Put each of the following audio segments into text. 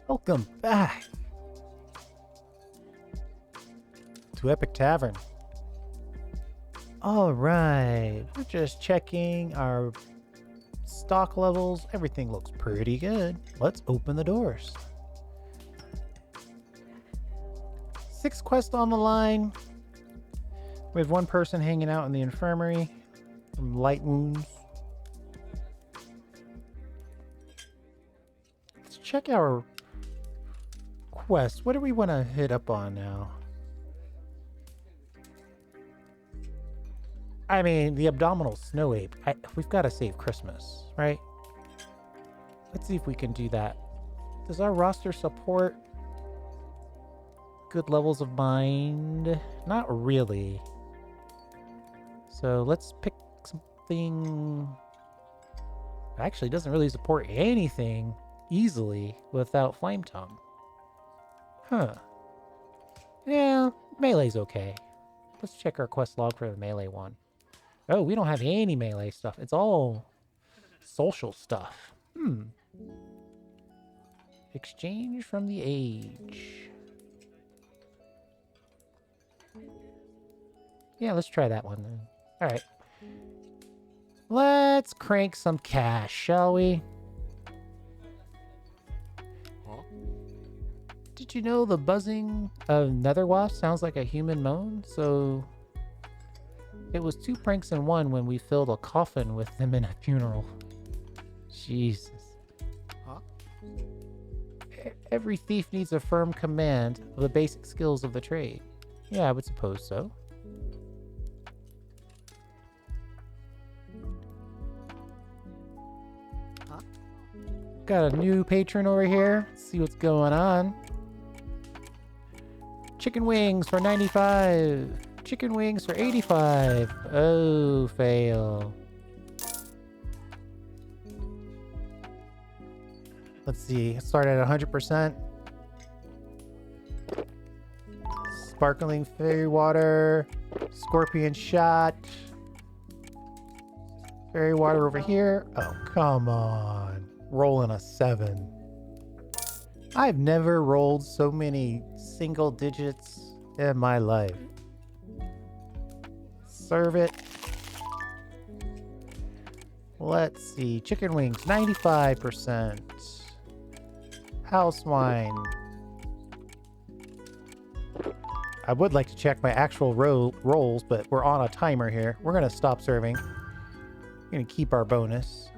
Welcome back to Epic Tavern. All right, we're just checking our stock levels. Everything looks pretty good. Let's open the doors. 6 quests on the line. We have 1 person hanging out in the infirmary from light wounds. Let's check our quest. What do we want to hit up on now? I mean, the abdominal snow ape. We've got to save Christmas, right? Let's see if we can do that. Does our roster support good levels of mind? Not really. So let's pick something. Actually, doesn't really support anything easily without Flame Tongue. Huh. Yeah, melee's okay. Let's check our quest log for the melee one. Oh, we don't have any melee stuff. It's all social stuff. Exchange from the age. Yeah, let's try that one then. All right. Let's crank some cash, shall we? Did you know the buzzing of nether wasp sounds like a human moan? So it was 2 pranks in one when we filled a coffin with them in a funeral. Jesus. Every thief needs a firm command of the basic skills of the trade. Yeah, I would suppose so. Got a new patron over here. Let's see what's going on. Chicken wings for 95. Chicken wings for 85. Oh, fail. Let's see. Start at 100%. Sparkling fairy water. Scorpion shot. Fairy water over here. Oh, come on. Rolling a 7. I've never rolled so many single digits in my life. Serve it. Let's see. Chicken wings, 95%. House wine. I would like to check my actual rolls, but we're on a timer here. We're going to stop serving. We're going to keep our bonus.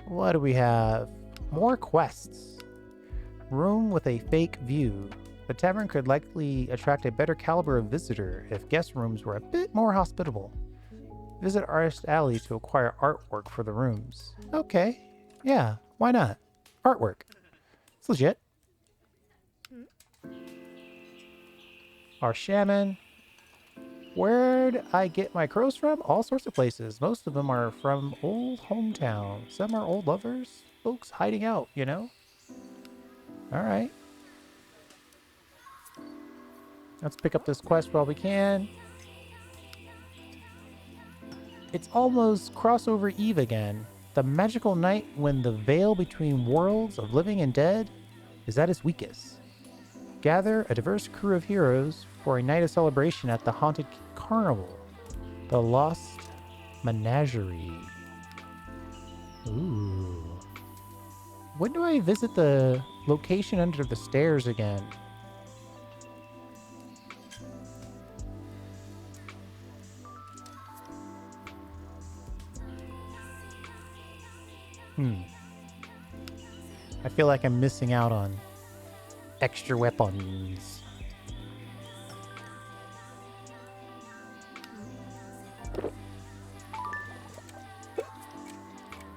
What do we have? More quests. Room with a fake view. The tavern could likely attract a better caliber of visitor if guest rooms were a bit more hospitable. Visit Artist Alley to acquire artwork for the rooms. Okay. Yeah, why not? Artwork. It's legit. Our shaman. Where'd I get my crows from? All sorts of places. Most of them are from old hometown. Some are old lovers. Folks hiding out, you know? Alright. Let's pick up this quest while we can. It's almost crossover eve again. The magical night when the veil between worlds of living and dead is at its weakest. Gather a diverse crew of heroes for a night of celebration at the haunted carnival. The Lost Menagerie. Ooh. When do I visit the location under the stairs again? I feel like I'm missing out on extra weapons.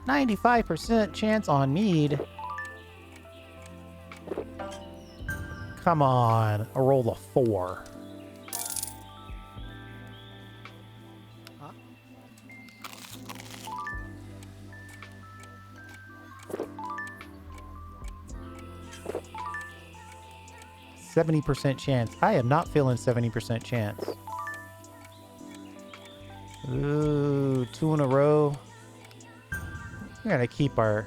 "95% chance on mead." Come on, I rolled a 4. 70% chance. I am not feeling 70% chance. Ooh, 2 in a row. We're gonna keep our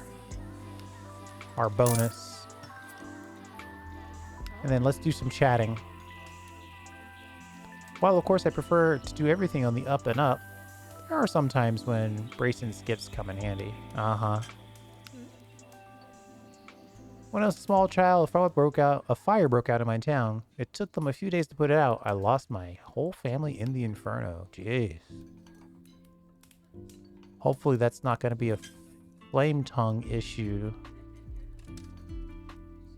our bonus. And then let's do some chatting. While of course I prefer to do everything on the up and up, there are some times when bracing skips come in handy. When I was a small child, a fire broke out in my town. It took them a few days to put it out. I lost my whole family in the inferno. Jeez. Hopefully that's not going to be a flame tongue issue.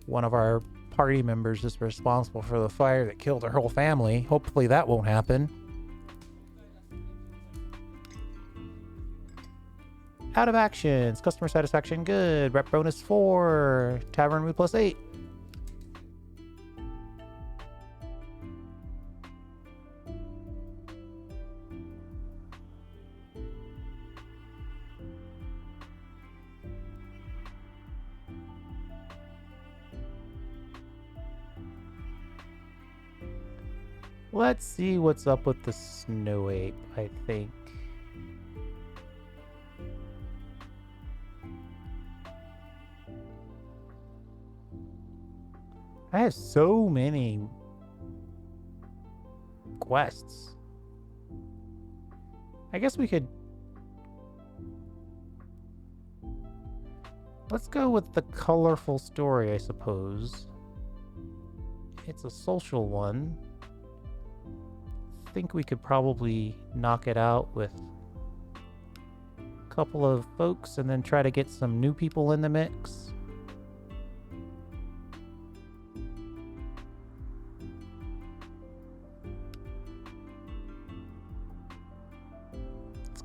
One of our party members is responsible for the fire that killed our whole family. Hopefully that won't happen. Out of actions. Customer satisfaction good. Rep bonus 4. Tavern mood plus 8. Let's see what's up with the snow ape, I think. I have so many quests. I guess we could... Let's go with the colorful story, I suppose. It's a social one. I think we could probably knock it out with a couple of folks and then try to get some new people in the mix.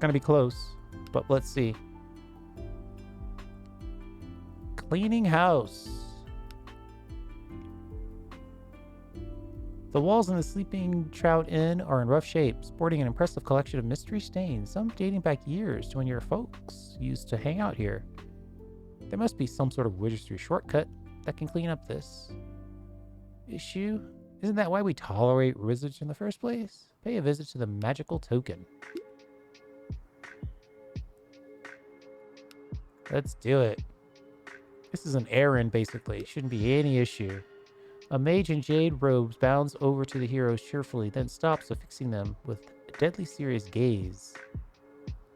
Gonna be close, but let's see. Cleaning house. The walls in the Sleeping Trout Inn are in rough shape, sporting an impressive collection of mystery stains, some dating back years to when your folks used to hang out here. There must be some sort of wizardry shortcut that can clean up this issue. Isn't that why we tolerate wizards in the first place? Pay a visit to the magical token. Let's do it. This is an errand, basically. Shouldn't be any issue. A mage in jade robes bounds over to the heroes cheerfully, then stops, affixing them with a deadly serious gaze.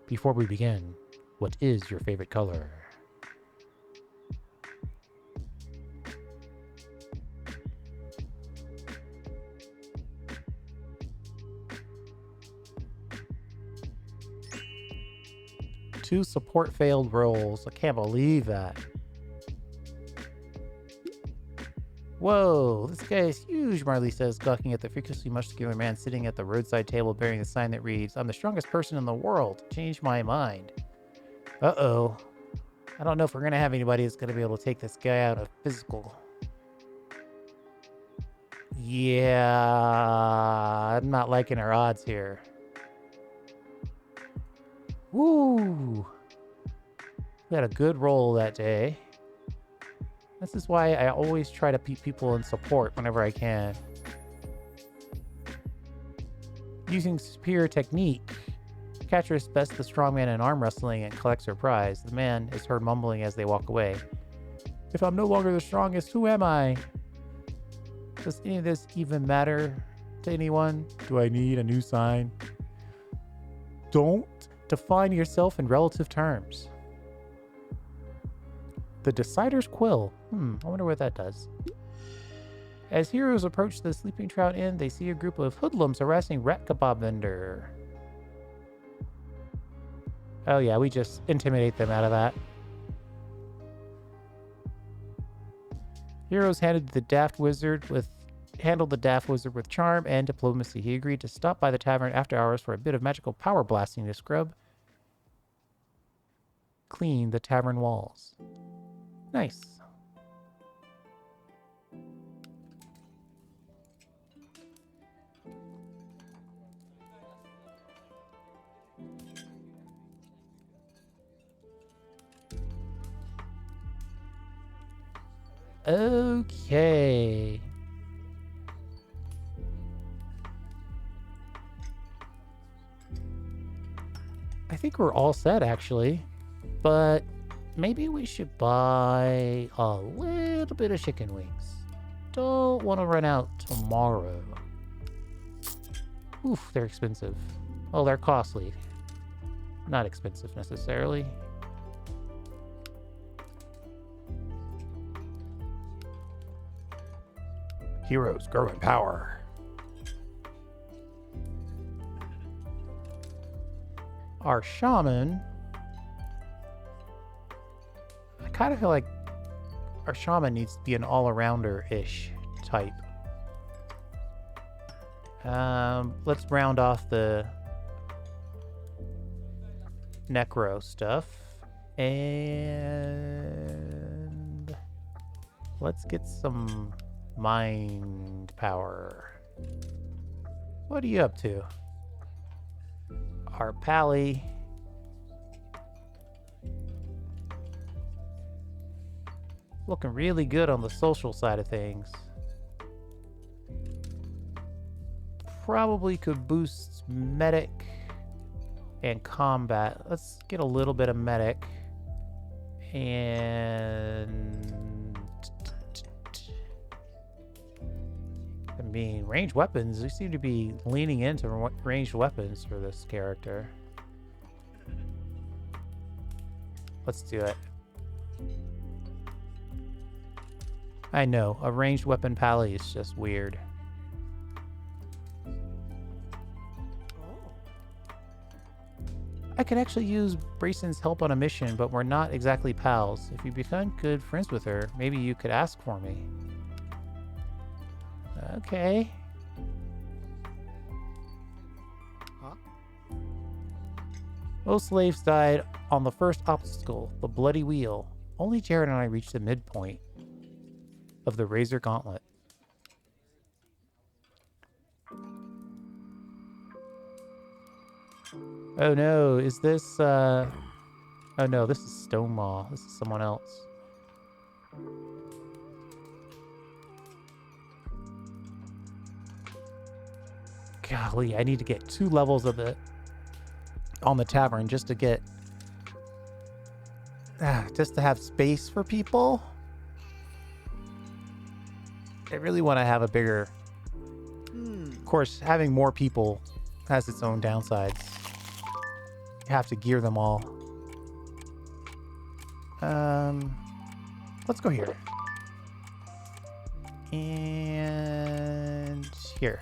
Before we begin, what is your favorite color? Two support failed rolls. I can't believe that. Whoa, this guy is huge, Marley says, gawking at the freakishly muscular man sitting at the roadside table bearing a sign that reads, "I'm the strongest person in the world. Change my mind." Uh-oh. I don't know if we're going to have anybody that's going to be able to take this guy out of physical. Yeah, I'm not liking our odds here. Woo! We had a good roll that day. This is why I always try to keep people in support whenever I can. Using superior technique, catcher is best the strongman in arm wrestling and collects her prize. The man is heard mumbling as they walk away. If I'm no longer the strongest, who am I? Does any of this even matter to anyone? Do I need a new sign? Don't define yourself in relative terms. The Decider's Quill. I wonder what that does. As heroes approach the Sleeping Trout Inn, they see a group of hoodlums harassing rat kebab vendor. Oh yeah, we just intimidate them out of that. Heroes handled the daft wizard with charm and diplomacy. He agreed to stop by the tavern after hours for a bit of magical power blasting to scrub clean the tavern walls. Nice. Okay. I think we're all set, actually. But maybe we should buy a little bit of chicken wings. Don't want to run out tomorrow. Oof, they're expensive. Well, they're costly. Not expensive necessarily. Heroes grow in power. Our shaman... I kind of feel like our shaman needs to be an all-arounder-ish type. Let's round off the necro stuff. And let's get some mind power. What are you up to? Our pally. Looking really good on the social side of things. Probably could boost medic and combat. Let's get a little bit of medic. And I mean, ranged weapons. We seem to be leaning into ranged weapons for this character. Let's do it. I know, a ranged weapon pally is just weird. I could actually use Brayson's help on a mission, but we're not exactly pals. If you become good friends with her, maybe you could ask for me. Okay. Huh? Most slaves died on the first obstacle, the Bloody Wheel. Only Jared and I reached the midpoint of the Razor Gauntlet. Oh no, is this, oh no, this is Stonemaw. This is someone else. Golly, I need to get 2 levels of it on the tavern just to get, just to have space for people. I really want to have a bigger, of course, having more people has its own downsides. You have to gear them all. Let's go here. And here.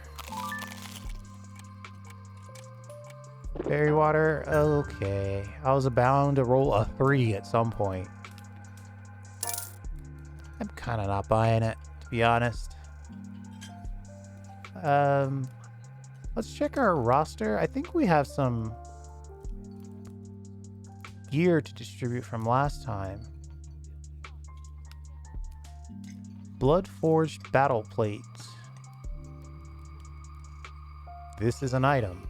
Berry water, okay. I was bound to roll a 3 at some point. I'm kind of not buying it, to be honest. Let's check our roster. I think we have some gear to distribute from last time. Blood-forged battle plate. This is an item.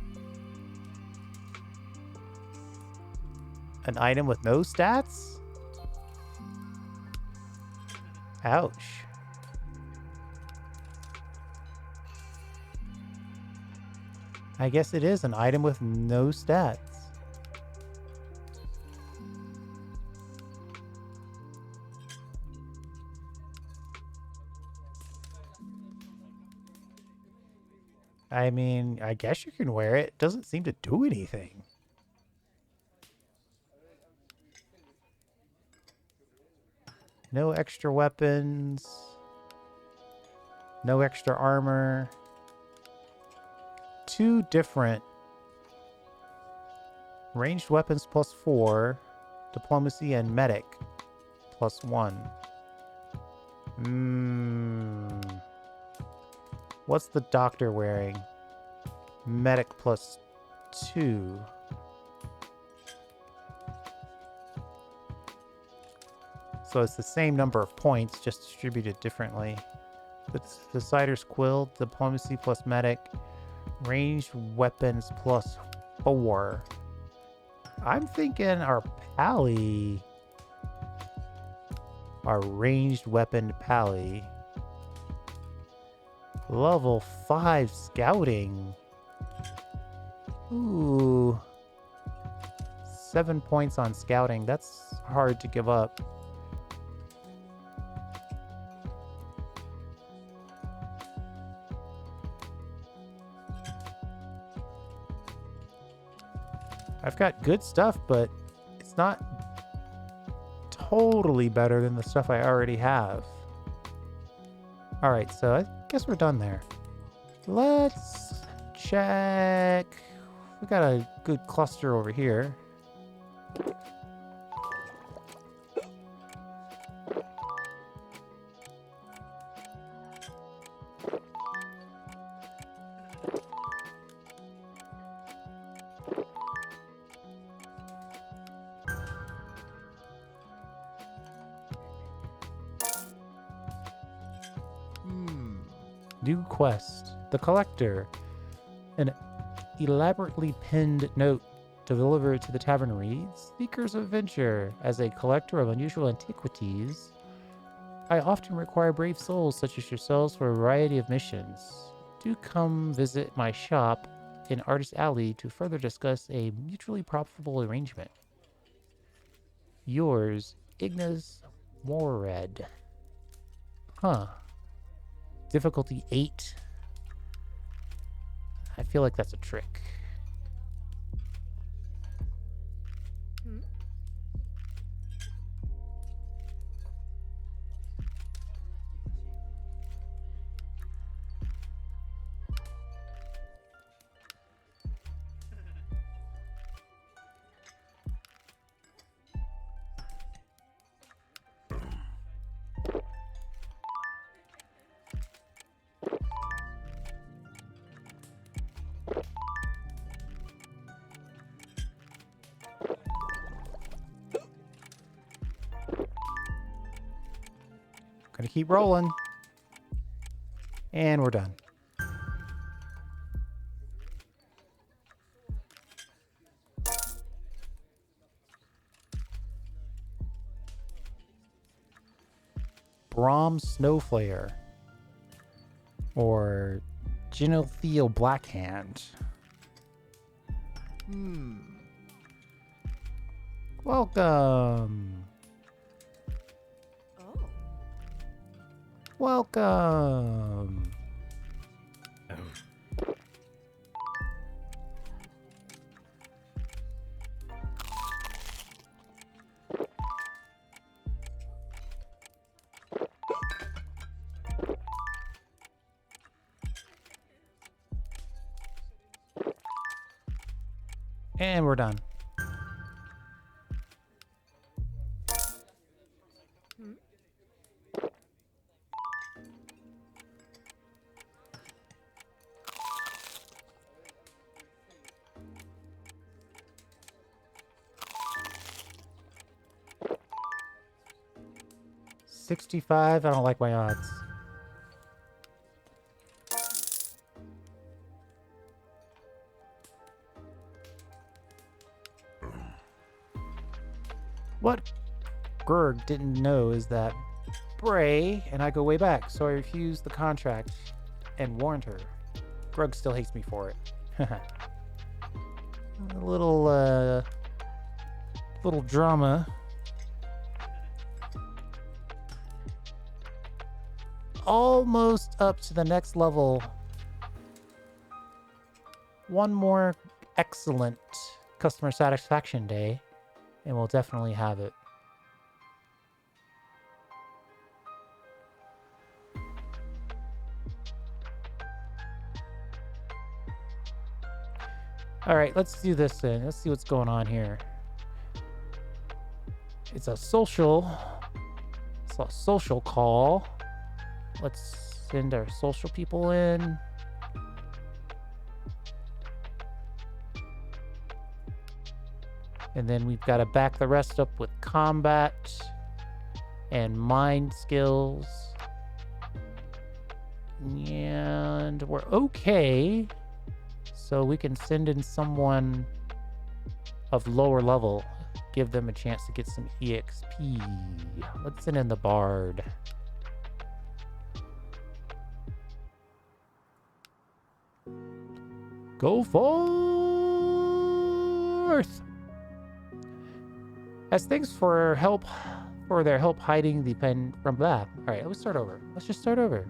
An item with no stats? Ouch. I guess it is an item with no stats. I mean, I guess you can wear it. It doesn't seem to do anything. No extra weapons. No extra armor. 2 different ranged weapons +4, diplomacy and medic +1. What's the doctor wearing? Medic +2. So it's the same number of points, just distributed differently. The Decider's Quill, diplomacy plus medic, ranged weapons +4. I'm thinking our pally, our ranged weapon pally, level 5 scouting. Ooh. 7 points on scouting. That's hard to give up. I've got good stuff, but it's not totally better than the stuff I already have. All right, so I guess we're done there. Let's check. We got a good cluster over here. New quest. The Collector. An elaborately pinned note delivered to the tavern reads, Seekers of Adventure. As a collector of unusual antiquities, I often require brave souls such as yourselves for a variety of missions. Do come visit my shop in Artist Alley to further discuss a mutually profitable arrangement. Yours, Ignis Mored. Huh. Difficulty 8. I feel like that's a trick. Gonna keep rolling. And we're done. Brahms Snowflare. Or Genethel Blackhand. Welcome. Welcome. And we're done. $65. I don't like my odds. What Gerg didn't know is that Bray and I go way back, so I refused the contract and warned her. Grug still hates me for it. A little drama. Almost up to the next level. One more excellent customer satisfaction day, and we'll definitely have it. All right, let's do this then. Let's see what's going on here. It's a social call. Let's send our social people in. And then we've got to back the rest up with combat and mind skills. And we're okay. So we can send in someone of lower level. Give them a chance to get some EXP. Let's send in the Bard. Go forth! As thanks for their help hiding the pen from that. All right, let's start over. Let's just start over.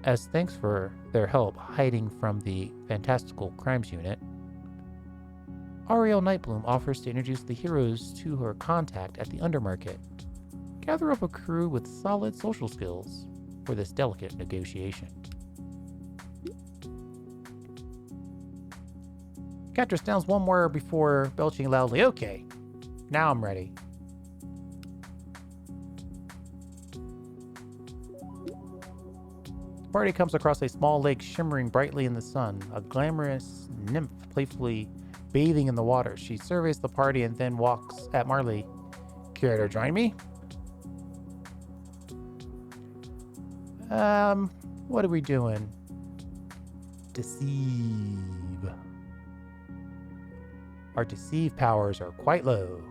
As thanks for their help hiding from the Fantastical Crimes Unit, Ariel Nightbloom offers to introduce the heroes to her contact at the Undermarket. Gather up a crew with solid social skills for this delicate negotiation. Catress downs one more before belching loudly. Okay, now I'm ready. The party comes across a small lake shimmering brightly in the sun. A glamorous nymph playfully bathing in the water. She surveys the party and then walks at Marley. Care to join me? What are we doing? Deceive. Our deceive powers are quite low.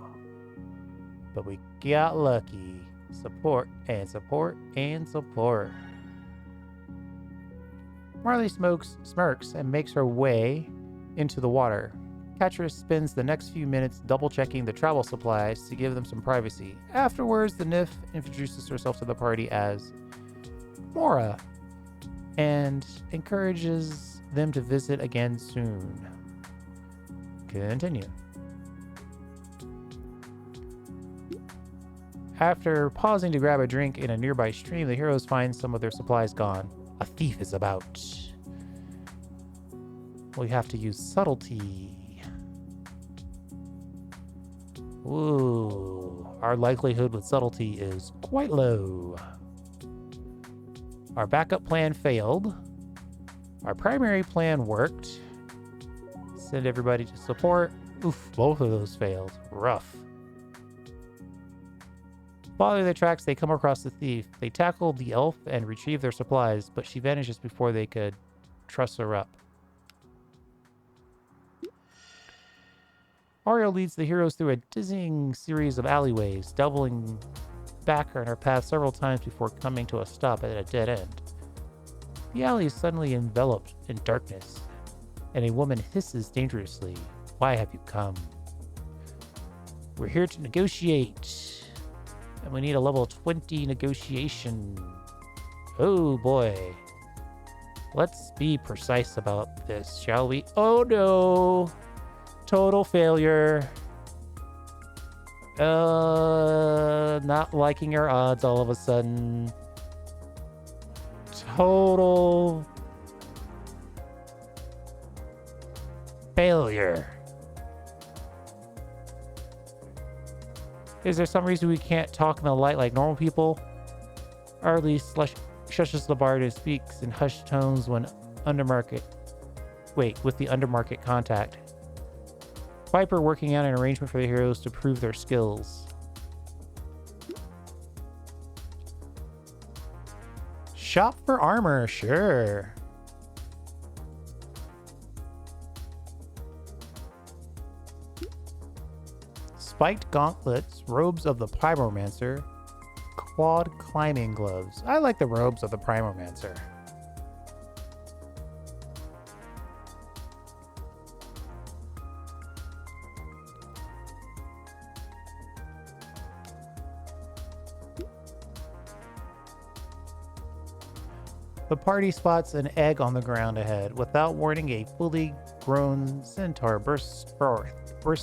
But we got lucky. Support and support and support. Marley smirks and makes her way into the water. Catress spends the next few minutes double-checking the travel supplies to give them some privacy. Afterwards, the nymph introduces herself to the party as Mora and encourages them to visit again soon. Continue. After pausing to grab a drink in a nearby stream, the heroes find some of their supplies gone. A thief is about. We have to use subtlety. Ooh, our likelihood with subtlety is quite low. Our backup plan failed. Our primary plan worked. Send everybody to support. Oof, both of those failed. Rough. Following their tracks, they come across the thief. They tackle the elf and retrieve their supplies, but she vanishes before they could truss her up. Ariel leads the heroes through a dizzying series of alleyways, doubling back on her path several times before coming to a stop at a dead end. The alley is suddenly enveloped in darkness, and a woman hisses dangerously. Why have you come? We're here to negotiate. And we need a level 20 negotiation. Oh boy. Let's be precise about this, shall we? Oh no! Total failure. Not liking our odds all of a sudden. Total failure. Is there some reason we can't talk in the light like normal people? Arlie shushes the bard and speaks in hushed tones with the undermarket contact. Viper working out an arrangement for the heroes to prove their skills. Shop for armor, sure. Spiked gauntlets, robes of the Pyromancer, quad climbing gloves. I like the robes of the Pyromancer. The party spots an egg on the ground ahead. Without warning, a fully grown centaur bursts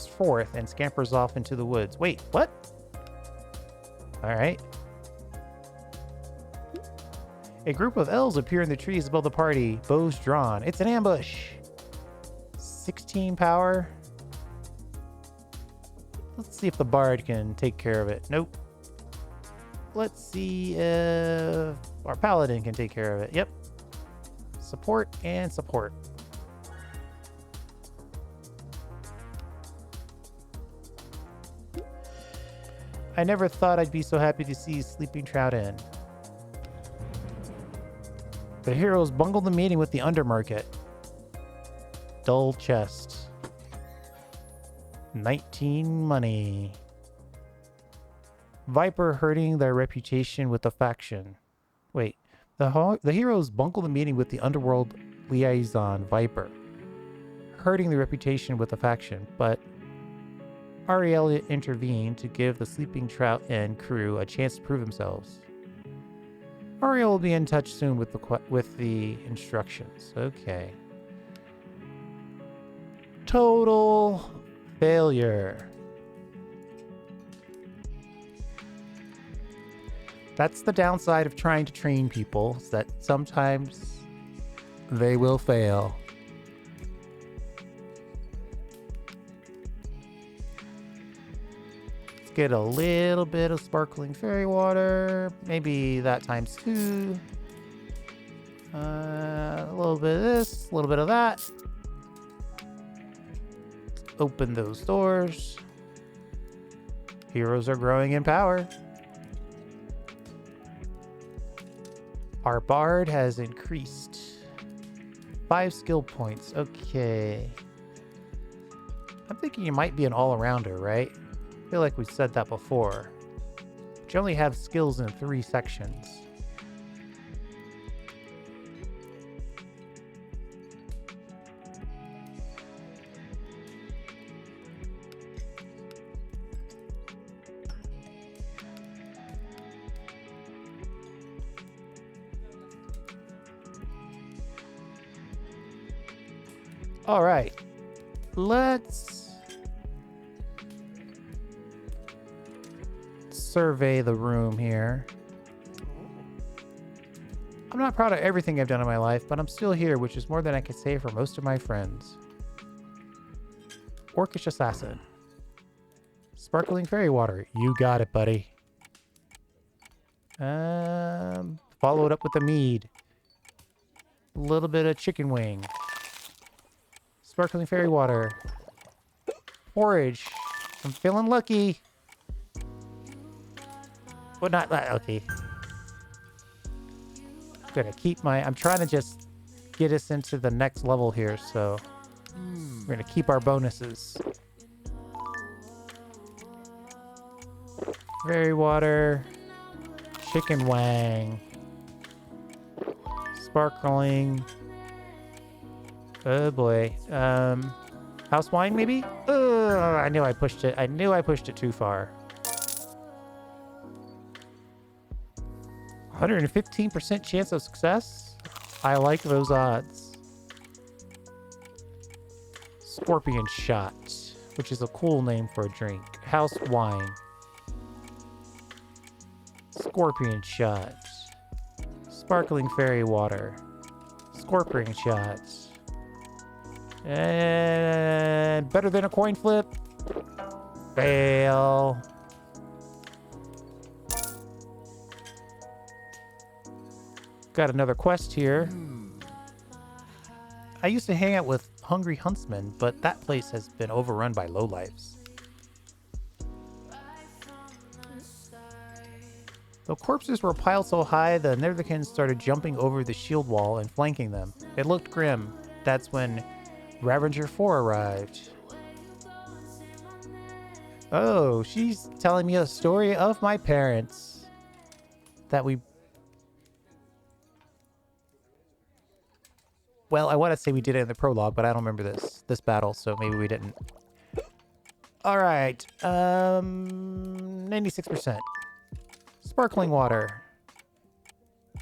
forth and scampers off into the woods. Wait, what? All right. A group of elves appear in the trees above the party, bows drawn. It's an ambush. 16 power. Let's see if the bard can take care of it. Nope. Let's see if our paladin can take care of it. Yep. Support and support. I never thought I'd be so happy to see Sleeping Trout in. The heroes bungle the meeting with the Undermarket. Dull chest. 19 money. Viper hurting their reputation with the faction. Wait, the heroes bungle the meeting with the underworld liaison, Viper. Hurting the reputation with the faction, but Ariel intervened to give the sleeping trout and crew a chance to prove themselves. Ariel will be in touch soon with the instructions. Okay. Total failure. That's the downside of trying to train people, is that sometimes they will fail. Let's get a little bit of sparkling fairy water. Maybe that times 2. A little bit of this, a little bit of that. Open those doors. Heroes are growing in power. Our bard has increased 5 skill points. Okay. I'm thinking you might be an all-arounder, right? I feel like we said that before. But you only have skills in 3 sections. All right, let's survey the room here. I'm not proud of everything I've done in my life, but I'm still here, which is more than I can say for most of my friends. Orcish assassin. Sparkling fairy water. You got it, buddy. Follow it up with the mead. A little bit of chicken wing. Sparkling fairy water. Porridge. I'm feeling lucky. Well, not okay. I'm trying to just get us into the next level here, so we're gonna keep our bonuses. Fairy water. Chicken wang. Sparkling. Oh boy. House wine maybe? I knew I pushed it. I knew I pushed it too far. 115% chance of success? I like those odds. Scorpion shot, which is a cool name for a drink. House wine. Scorpion shot. Sparkling fairy water. Scorpion shots. And better than a coin flip. Fail. Got another quest here. I used to hang out with Hungry Huntsman, but that place has been overrun by lowlifes. The corpses were piled so high, the Netherkins started jumping over the shield wall and flanking them. It looked grim. That's when Ravager 4 arrived. Oh, she's telling me a story of my parents. That we... Well, I want to say we did it in the prologue, but I don't remember this battle, so maybe we didn't. Alright, 96%. Sparkling water.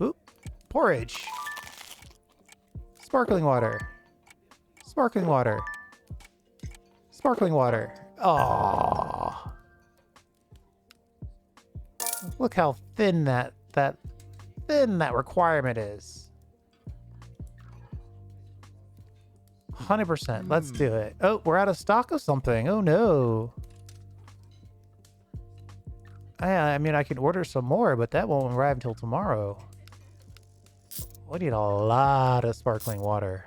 Oop. Porridge. Sparkling water. Sparkling water. Sparkling water. Aww. Look how thin that requirement is. 100%. Let's do it. Oh, we're out of stock of something. Oh no. I mean, I can order some more, but that won't arrive until tomorrow. We need a lot of sparkling water.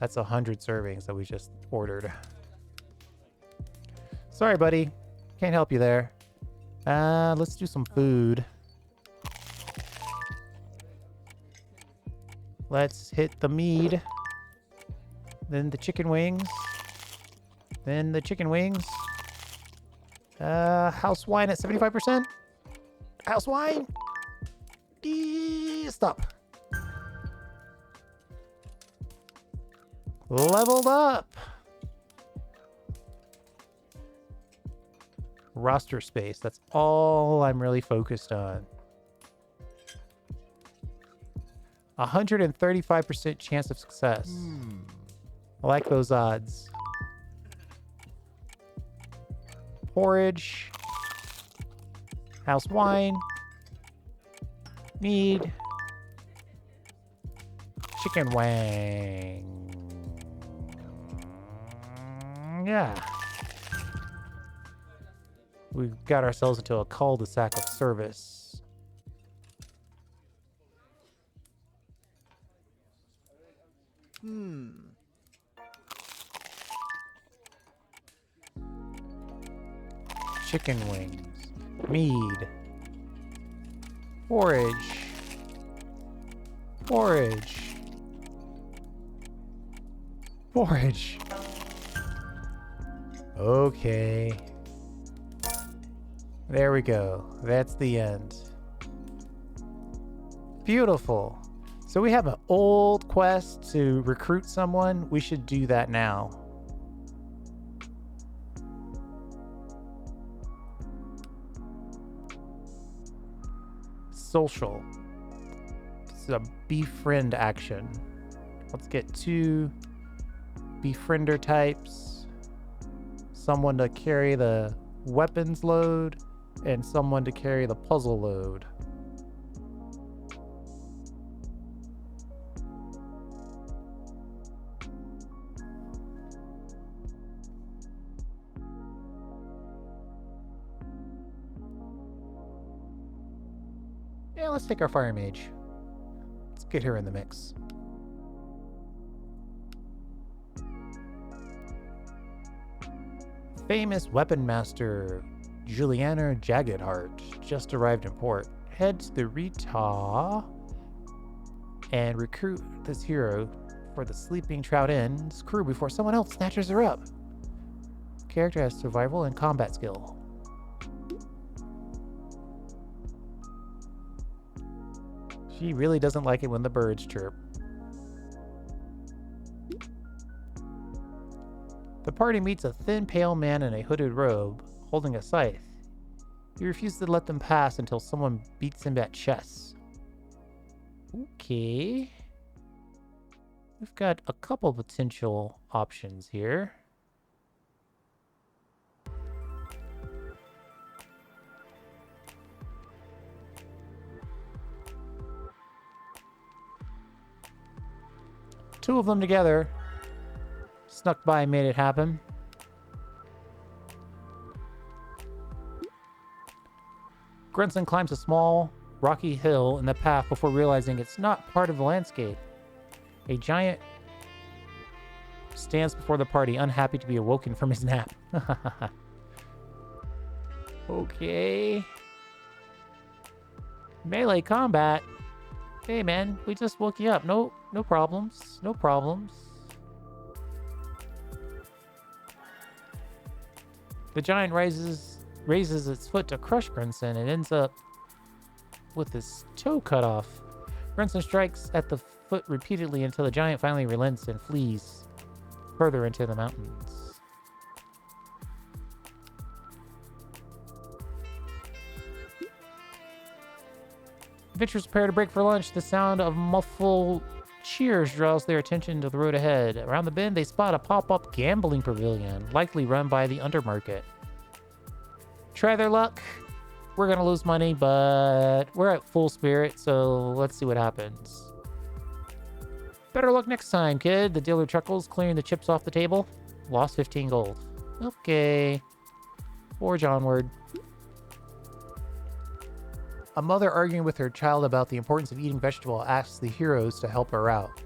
That's 100 servings that we just ordered. Sorry, buddy. Can't help you there. Let's do some food. Let's hit the mead. Then the chicken wings. Then the chicken wings. House wine at 75%. House wine. Stop. Leveled up. Roster space. That's all I'm really focused on. 135% chance of success. I like those odds. Porridge. House wine. Mead. Chicken wang. Yeah. We've got ourselves into a cul-de-sac of service. Chicken wings. Mead. Porridge. Porridge. Porridge. Okay. There we go. That's the end. Beautiful. So we have an old quest to recruit someone. We should do that now. Social. This is a befriend action. Let's get 2 befriender types. Someone to carry the weapons load and someone to carry the puzzle load. Yeah, let's take our fire mage. Let's get her in the mix. Famous weapon master Juliana Jaggedheart just arrived in port. Head to the Rita and recruit this hero for the Sleeping Trout Inn's crew before someone else snatches her up. Character has survival and combat skill. She really doesn't like it when the birds chirp. The party meets a thin, pale man in a hooded robe, holding a scythe. He refuses to let them pass until someone beats him at chess. Okay. We've got a couple potential options here. Two of them together. Snuck by and made it happen. Grunson climbs a small, rocky hill in the path before realizing it's not part of the landscape. A giant stands before the party, unhappy to be awoken from his nap. Okay. Melee combat. Hey man, we just woke you up. No problems. No problems. The giant raises its foot to crush Grunson and ends up with his toe cut off. Grunson strikes at the foot repeatedly until the giant finally relents and flees further into the mountains. Adventurers prepare to break for lunch. The sound of muffled cheers draws their attention to the road ahead. Around the bend, they spot a pop-up gambling pavilion, likely run by the Undermarket. Try their luck. We're gonna lose money, but we're at full spirit, so let's see what happens. Better luck next time, kid. The dealer chuckles, clearing the chips off the table. Lost 15 gold. Okay. Forge onward. A mother arguing with her child about the importance of eating vegetable asks the heroes to help her out.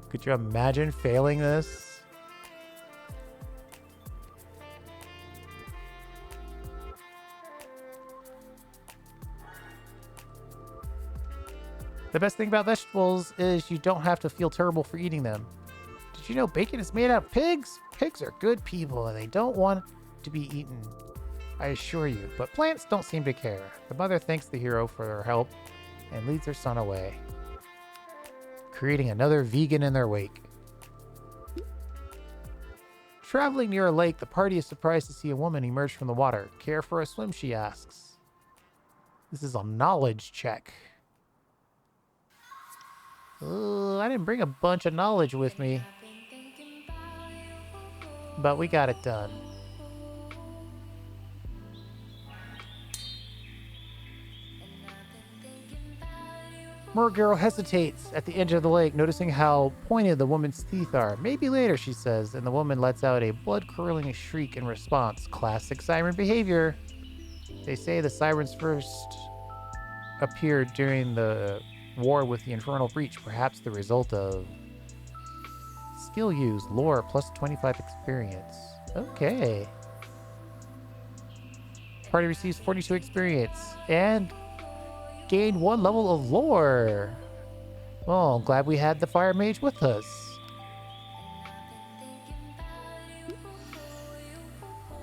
Could you imagine failing this? The best thing about vegetables is you don't have to feel terrible for eating them. Did you know bacon is made out of pigs? Pigs are good people and they don't want to be eaten, I assure you, but plants don't seem to care. The mother thanks the hero for their help and leads her son away, creating another vegan in their wake. Traveling near a lake, the party is surprised to see a woman emerge from the water. Care for a swim, she asks. This is a knowledge check. I didn't bring a bunch of knowledge with me. But we got it done. Mergirl hesitates at the edge of the lake, noticing how pointed the woman's teeth are. Maybe later, she says, and the woman lets out a blood-curdling shriek in response. Classic siren behavior. They say the sirens first appeared during the war with the Infernal Breach, perhaps the result of skill use, lore, plus 25 experience. Okay. Party receives 42 experience and gained 1 level of lore. Well, I'm glad we had the fire mage with us.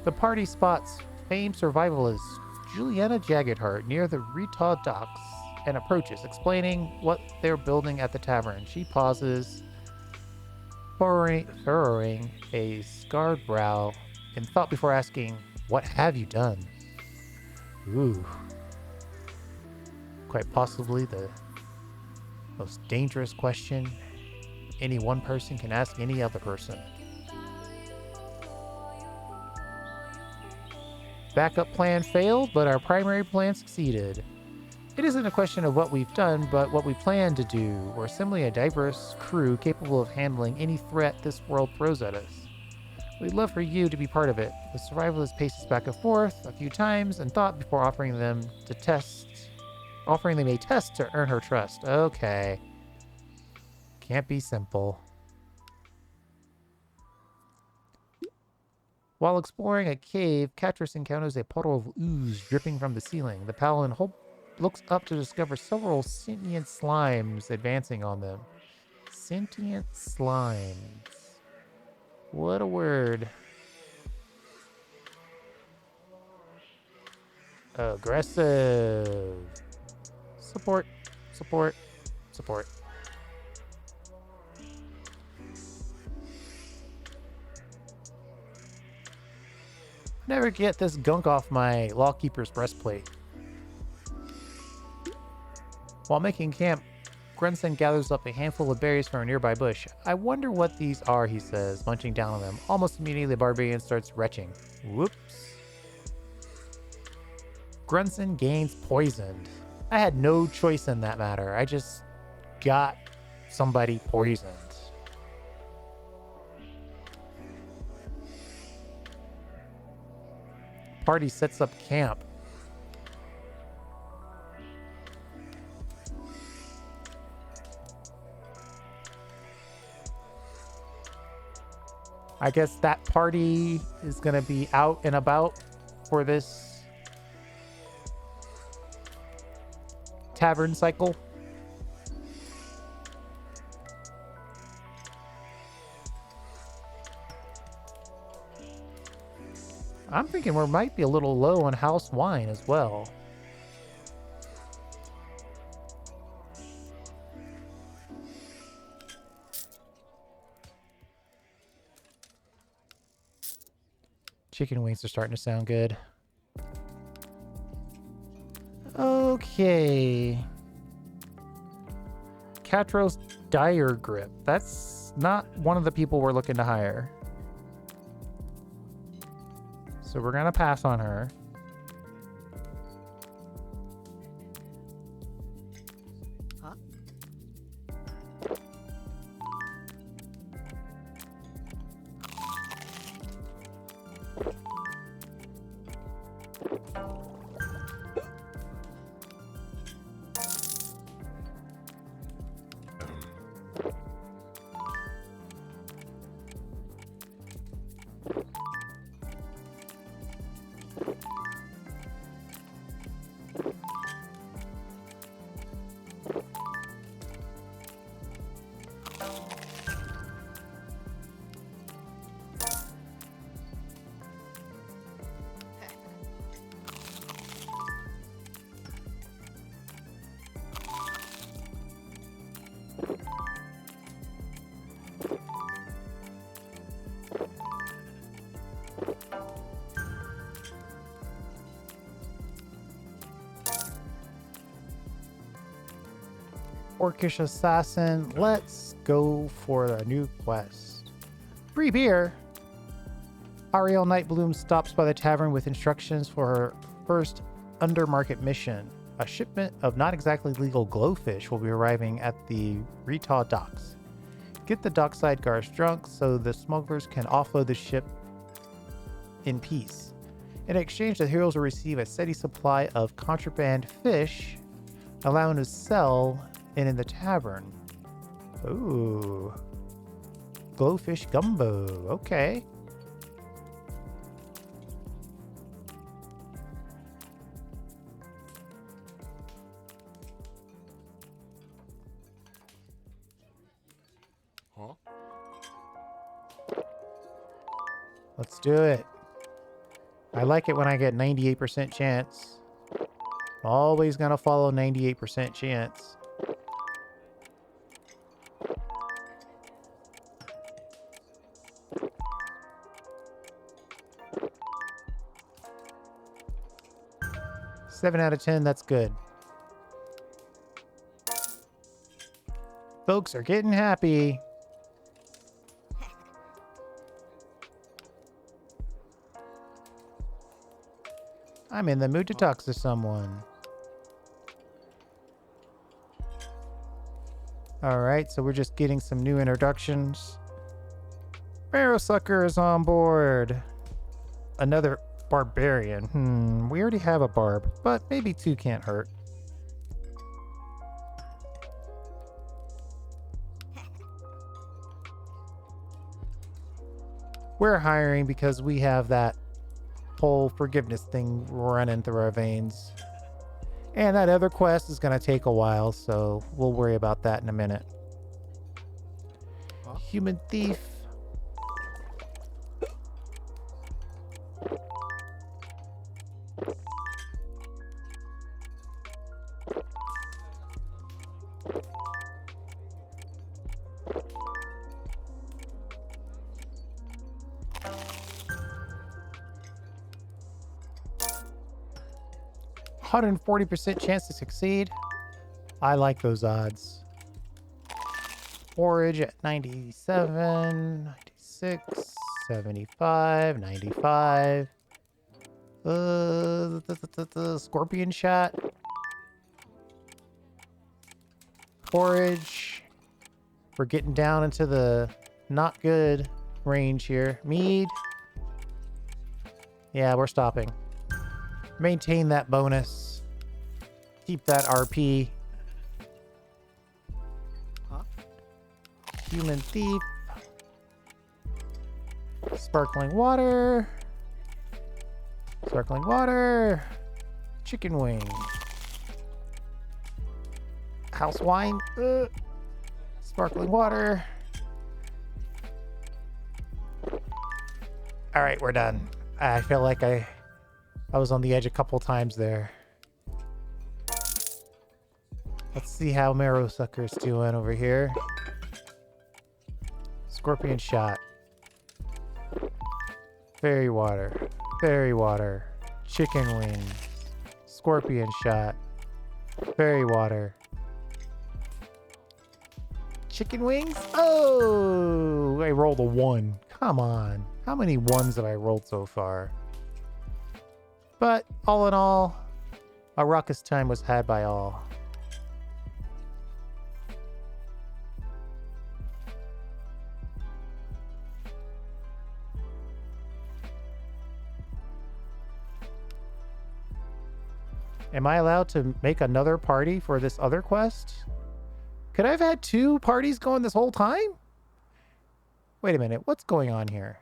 The party spots famed survivalist Juliana Jaggedheart near the Retaw docks and approaches, explaining what they're building at the tavern. She pauses, furrowing a scarred brow in thought before asking, "What have you done?" Ooh. Quite possibly the most dangerous question any one person can ask any other person. Backup plan failed, but our primary plan succeeded. It isn't a question of what we've done, but what we plan to do. We're simply a diverse crew capable of handling any threat this world throws at us. We'd love for you to be part of it. The survivalist paces back and forth a few times and thought before offering them a test to earn her trust. Okay. Can't be simple. While exploring a cave, Catrice encounters a puddle of ooze dripping from the ceiling. The paladin looks up to discover several sentient slimes advancing on them. Sentient slimes. What a word. Aggressive. Support. Support. Support. Never get this gunk off my Lawkeeper's breastplate. While making camp, Grunson gathers up a handful of berries from a nearby bush. I wonder what these are, he says, munching down on them. Almost immediately, the barbarian starts retching. Whoops. Grunson gains poisoned. I had no choice in that matter. I just got somebody poisoned. Party sets up camp. I guess that party is going to be out and about for this tavern cycle. I'm thinking we might be a little low on house wine as well. Chicken wings are starting to sound good. Okay. Catros Dire Grip. That's not one of the people we're looking to hire. So we're going to pass on her. Huh? Orcish assassin. Let's go for a new quest. Free beer. Ariel Nightbloom stops by the tavern with instructions for her first undermarket mission. A shipment of not exactly legal glowfish will be arriving at the Retaw docks. Get the dockside guards drunk so the smugglers can offload the ship in peace. In exchange, the heroes will receive a steady supply of contraband fish, allowing to sell in the tavern. Ooh. Glowfish gumbo. Okay. Huh? Let's do it. I like it when I get 98% chance. Always gonna follow 98% chance. Seven out of 10, that's good. Folks are getting happy. I'm in the mood to talk to someone. Alright, so we're just getting some new introductions. Barrowsucker is on board. Another barbarian. We already have a barb, but maybe two can't hurt. We're hiring because we have that whole forgiveness thing running through our veins. And that other quest is going to take a while, so we'll worry about that in a minute. Huh? Human thief. %140% chance to succeed. I like those odds. Forage at 97, 96, 75, 95. Scorpion shot. Forage. We're getting down into the not good range here. Mead. Yeah, we're stopping. Maintain that bonus. Keep that RP. Huh? Human thief. Sparkling water. Sparkling water. Chicken wing. House wine. Sparkling water. All right, we're done. I feel like I was on the edge a couple times there. Let's see how Marrowsucker's doing over here. Scorpion shot. Fairy water. Fairy water. Chicken wings. Scorpion shot. Fairy water. Chicken wings? Oh! I rolled a 1. Come on. How many 1s have I rolled so far? But all in all, a raucous time was had by all. Am I allowed to make another party for this other quest? Could I have had 2 parties going this whole time? Wait a minute, what's going on here?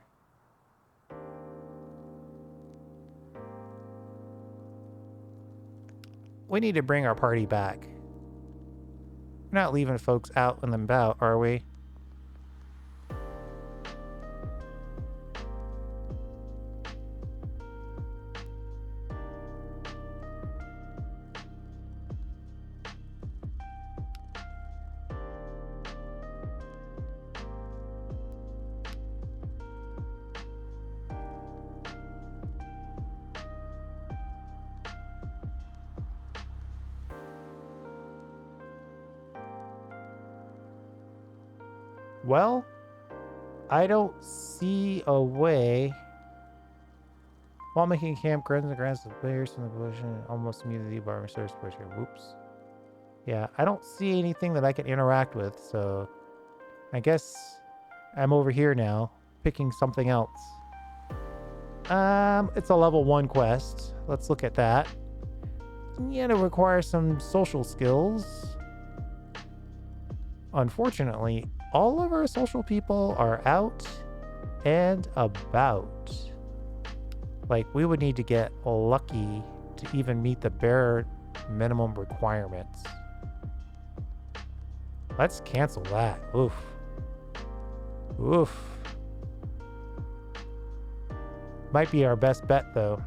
We need to bring our party back. We're not leaving folks out and about, are we? Well, I don't see a way. While making camp, grabs and grants the players from the position and almost immunity bar resource pusher. Whoops. Yeah, I don't see anything that I can interact with, so I guess I'm over here now, picking something else. It's a level 1 quest. Let's look at that. Yeah, it requires some social skills. Unfortunately, all of our social people are out and about. Like, we would need to get lucky to even meet the bare minimum requirements. Let's cancel that. Oof. Oof. Might be our best bet, though.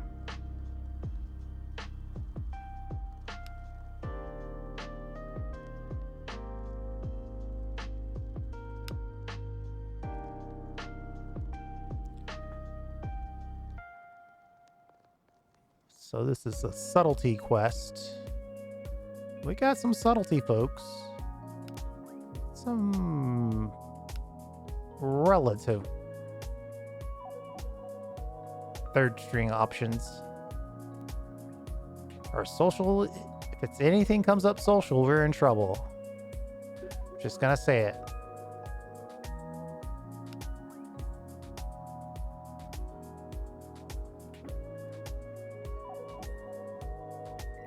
So this is a subtlety quest. We got some subtlety, folks. Some relative third string options. Our social, if it's anything comes up social, we're in trouble. Just gonna say it.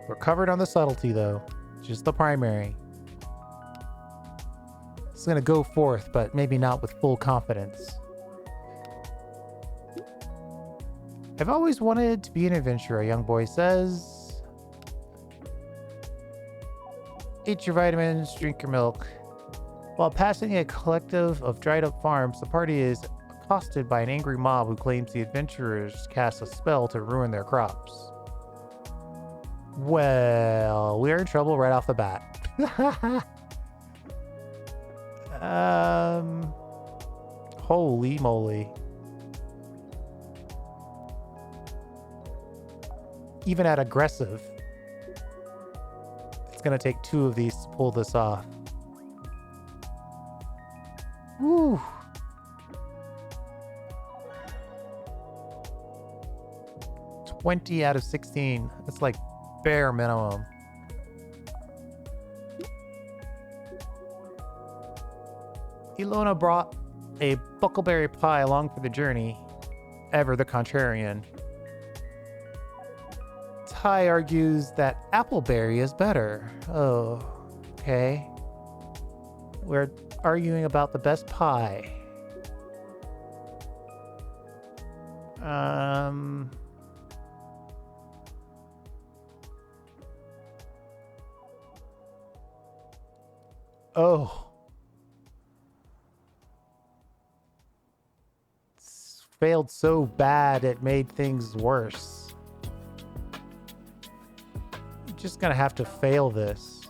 We're covered on the subtlety, though. Just the primary. It's gonna go forth, but maybe not with full confidence. I've always wanted to be an adventurer, a young boy says. Eat your vitamins, drink your milk. While passing a collective of dried up farms, the party is accosted by an angry mob who claims the adventurers cast a spell to ruin their crops. Well, we're in trouble right off the bat. Holy moly. Even at aggressive, it's gonna take 2 of these to pull this off. Woo. $20 out of 16. That's like bare minimum. Ilona brought a buckleberry pie along for the journey. Ever the contrarian. Ty argues that appleberry is better. Oh, okay. We're arguing about the best pie. Oh. It's failed so bad it made things worse. I'm just gonna have to fail this.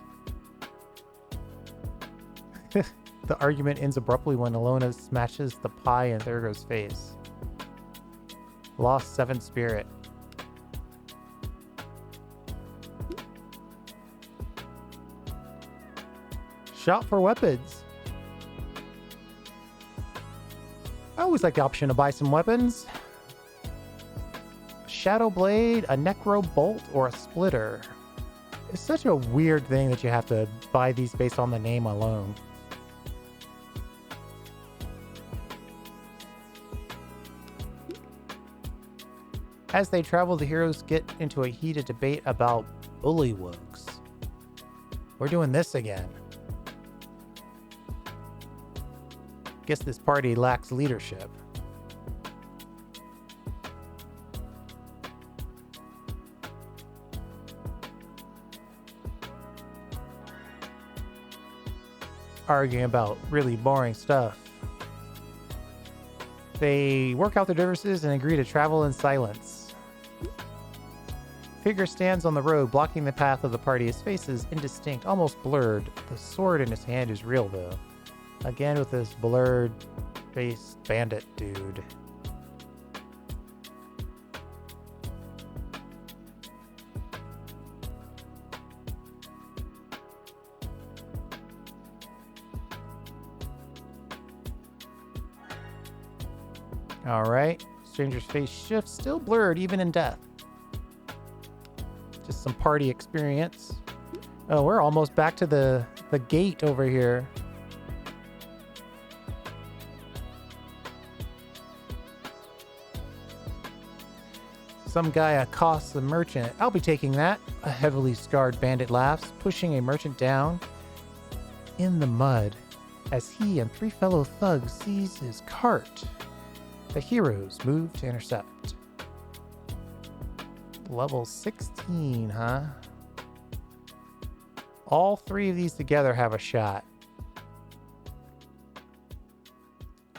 The argument ends abruptly when Ilona smashes the pie in Thurgo's face. Lost 7 spirit. Shop for weapons. I always like the option to buy some weapons. Shadow blade, a necro bolt, or a splitter. It's such a weird thing that you have to buy these based on the name alone. As they travel, the heroes get into a heated debate about bullywugs. We're doing this again. Guess this party lacks leadership. Arguing about really boring stuff. They work out their differences and agree to travel in silence. Figure stands on the road, blocking the path of the party. His face is indistinct, almost blurred. The sword in his hand is real, though. Again with this blurred-faced bandit dude. All right. Stranger's face shifts, still blurred even in death. Just some party experience. Oh, we're almost back to the gate over here. Some guy accosts the merchant. I'll be taking that. A heavily scarred bandit laughs, pushing a merchant down in the mud as he and 3 fellow thugs seize his cart. The heroes move to intercept. Level 16, huh? All 3 of these together have a shot.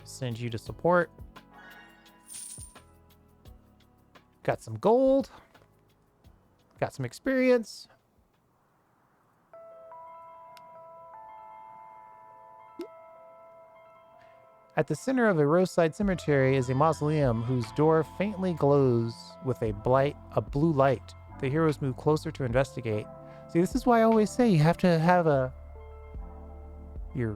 Send you to support. Got some gold. Got some experience. At the center of a roadside cemetery is a mausoleum whose door faintly glows with a blue light. The heroes move closer to investigate. See, this is why I always say you have to have your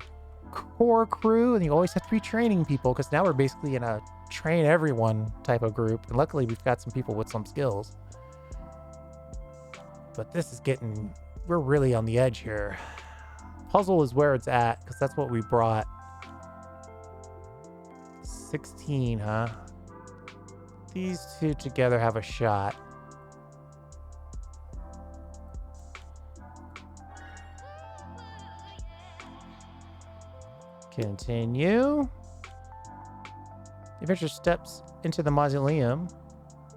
core crew, and you always have to be training people, because now we're basically in a train everyone type of group, and luckily we've got some people with some skills. But this is we're really on the edge here. Puzzle is where it's at, because that's what we brought. 16, huh? These 2 together have a shot. Continue. The adventurer steps into the mausoleum.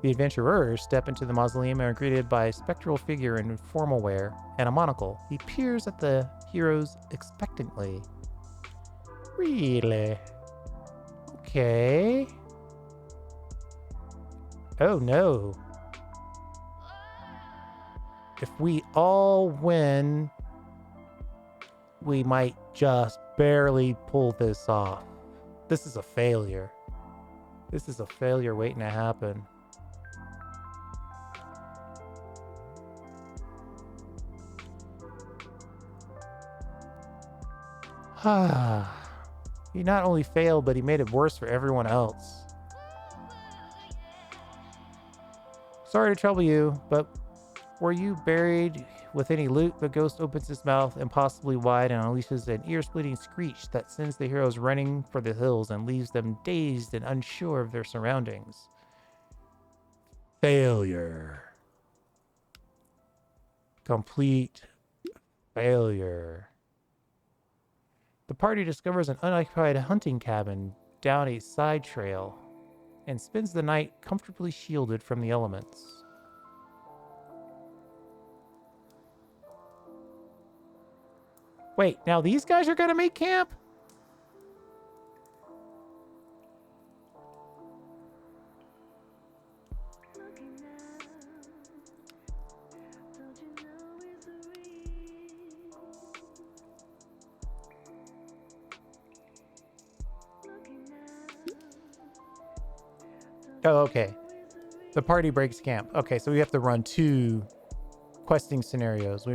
The adventurers step into the mausoleum and are greeted by a spectral figure in formal wear and a monocle. He peers at the heroes expectantly. Really? Okay. Oh no. If we all win, we might just barely pull this off. This is a failure. This is a failure waiting to happen. He not only failed, but he made it worse for everyone else. Sorry to trouble you, but were you buried with any loot? The ghost opens his mouth impossibly wide and unleashes an ear-splitting screech that sends the heroes running for the hills and leaves them dazed and unsure of their surroundings. Failure. Complete failure. The party discovers an unoccupied hunting cabin down a side trail and spends the night comfortably shielded from the elements. Wait, now these guys are gonna make camp? Oh, okay. The party breaks camp. Okay, so we have to run 2 questing scenarios.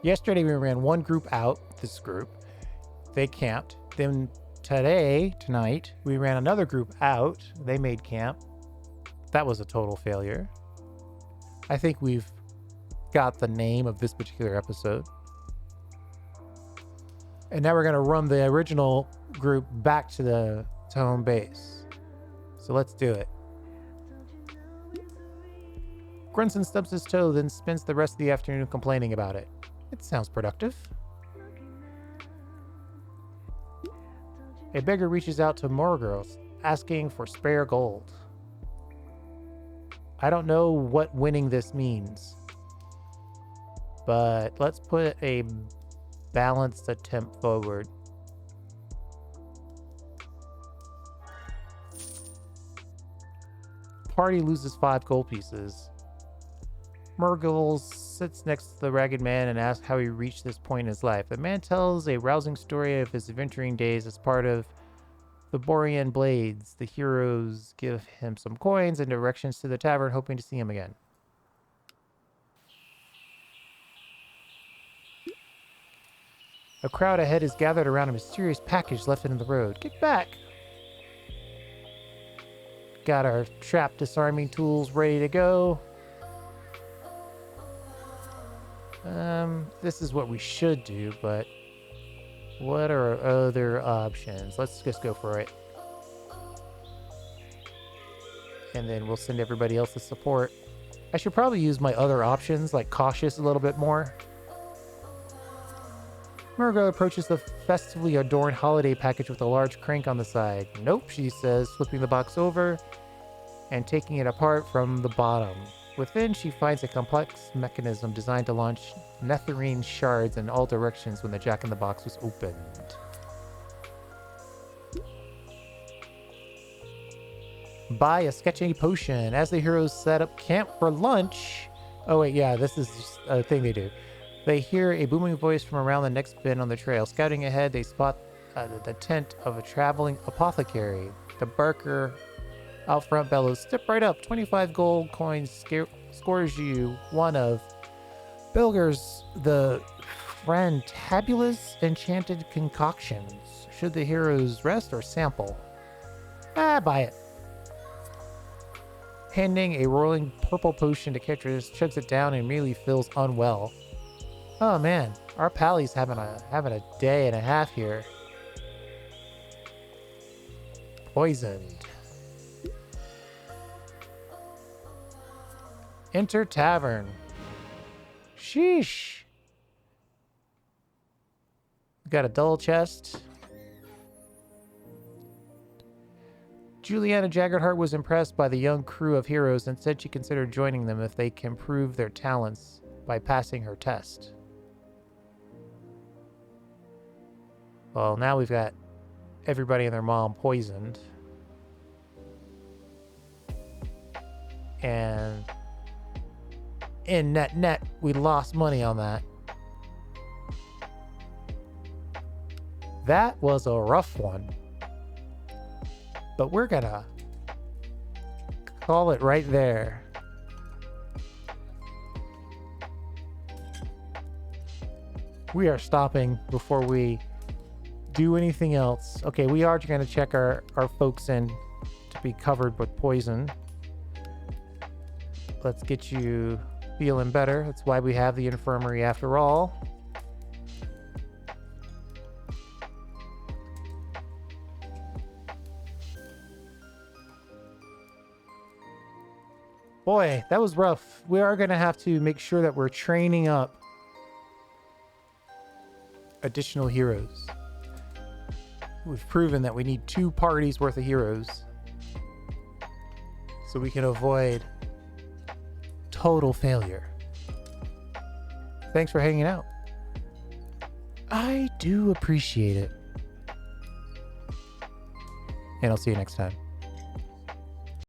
Yesterday we ran one group out, this group. They camped. Then tonight, we ran another group out. They made camp. That was a total failure. I think we've got the name of this particular episode. And now we're going to run the original group back to home base. So let's do it. Grunson stubs his toe, then spends the rest of the afternoon complaining about it. It sounds productive. A beggar reaches out to Morgirls, asking for spare gold. I don't know what winning this means, but let's put a balanced attempt forward. Party loses 5 gold pieces. Morgul sits next to the ragged man and asks how he reached this point in his life. The man tells a rousing story of his adventuring days as part of the Borean Blades. The heroes give him some coins and directions to the tavern, hoping to see him again. A crowd ahead is gathered around a mysterious package left in the road. Get back! Got our trap disarming tools ready to go. This is what we should do, but what are our other options? Let's just go for it. And then we'll send everybody else the support. I should probably use my other options, like cautious a little bit more. Margot approaches the festively adorned holiday package with a large crank on the side. Nope, she says, flipping the box over and taking it apart from the bottom. Within, she finds a complex mechanism designed to launch netherine shards in all directions when the jack-in-the-box was opened. Buy a sketchy potion. As the heroes set up camp for lunch... Oh wait, yeah, this is just a thing they do. They hear a booming voice from around the next bend on the trail. Scouting ahead, they spot the tent of a traveling apothecary. The barker out front bellows, "Step right up, 25 gold coins scores you one of Bilger's the Fantabulous enchanted concoctions. Should the heroes rest or sample?" Buy it. Handing a rolling purple potion to Ketris, chugs it down and immediately feels unwell. Oh man, our pally's having a day and a half here. Poisoned. Enter Tavern. Sheesh. Got a dull chest. Juliana Jaggerheart was impressed by the young crew of heroes and said she considered joining them if they can prove their talents by passing her test. Well, now we've got everybody and their mom poisoned. And in net, we lost money on that. That was a rough one. But we're gonna call it right there. We are stopping before we do anything else. Okay, we are going to check our folks in to be covered with poison. Let's get you feeling better. That's why we have the infirmary after all. Boy, that was rough. We are going to have to make sure that we're training up additional heroes. We've proven that we need 2 parties worth of heroes so we can avoid total failure. Thanks for hanging out. I do appreciate it. And I'll see you next time.